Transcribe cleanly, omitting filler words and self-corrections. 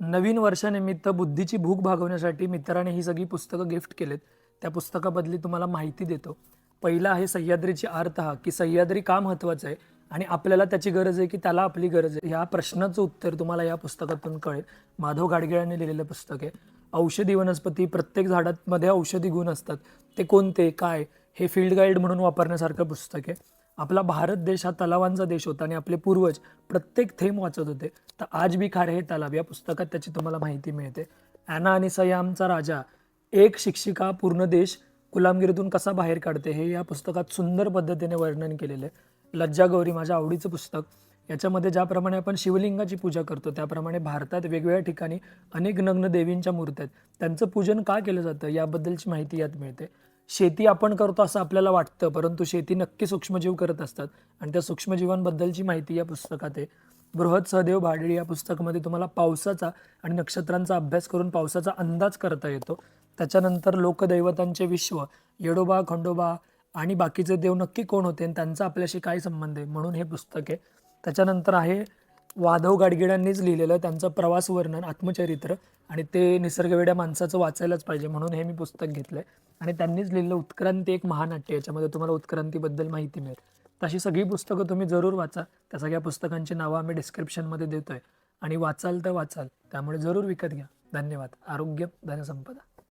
नवीन वर्षानिमित्त बुद्धीची भूक भागवण्यासाठी मित्राने ही सगळी पुस्तकं गिफ्ट केलेत. त्या पुस्तकाबदली तुम्हाला माहिती देतो. पहिलं आहे सह्याद्रीची आर्तहा, की सह्याद्री का महत्त्वाचं आहे आणि आपल्याला त्याची गरज आहे की त्याला आपली गरज आहे. ह्या प्रश्नाचं उत्तर तुम्हाला या पुस्तकातून कळेल. माधव गाडगिळांनी लिहिलेलं पुस्तक आहे. औषधी वनस्पती, प्रत्येक झाडामध्ये औषधी गुण असतात. ते कोणते, काय, हे फील्ड गाईड म्हणून वापरण्यासारखं पुस्तक आहे. आपला भारत देश हा तलावांचा देश होता आणि आपले पूर्वज प्रत्येक थेंब वाचत होते. तर आज भी खारे हे तलाव या पुस्तकात त्याची तुम्हाला माहिती मिळते. ॲना आणि सयामचा राजा, एक शिक्षिका पूर्ण देश गुलामगिरीतून कसा बाहेर काढते, हे या पुस्तकात सुंदर पद्धतीने वर्णन केलेलं आहे. लज्जा गौरी माझ्या आवडीचं पुस्तक. याच्यामध्ये ज्याप्रमाणे आपण शिवलिंगाची पूजा करतो त्याप्रमाणे भारतात वेगवेगळ्या ठिकाणी अनेक नग्न देवींच्या मूर्त्या आहेत. त्यांचं पूजन का केलं जातं याबद्दलची माहिती यात मिळते. शेती आपण करतो असं आपल्याला वाटतं, परंतु शेती नक्की सूक्ष्मजीव करत असतात आणि त्या सूक्ष्मजीवांबद्दलची माहिती या पुस्तकात आहे. बृहत सहदेव भाडळी या पुस्तकामध्ये तुम्हाला पावसाचा आणि नक्षत्रांचा अभ्यास करून पावसाचा अंदाज करता येतो. त्याच्यानंतर लोकदैवतांचे विश्व, येडोबा, खंडोबा आणि बाकीचे देव नक्की कोण होते आणि त्यांचा आपल्याशी काय संबंध आहे म्हणून हे पुस्तक आहे. त्याच्यानंतर आहे माधव गाडगिळांनीच लिहिलेलं त्यांचं प्रवास वर्णन, आत्मचरित्र, आणि ते निसर्गवेड्या माणसाचं वाचायलाच पाहिजे म्हणून हे मी पुस्तक घेतलंय. आणि त्यांनीच लिहिलेलं उत्क्रांती एक महानाट्य, याच्यामध्ये तुम्हाला उत्क्रांतीबद्दल माहिती मिळेल. तशी सगळी पुस्तकं तुम्ही जरूर वाचा. त्या सगळ्या पुस्तकांची नावं आम्ही डिस्क्रिप्शनमध्ये देतोय आणि वाचाल तर वाचाल, त्यामुळे जरूर विकत घ्या. धन्यवाद. आरोग्य धनसंपदा.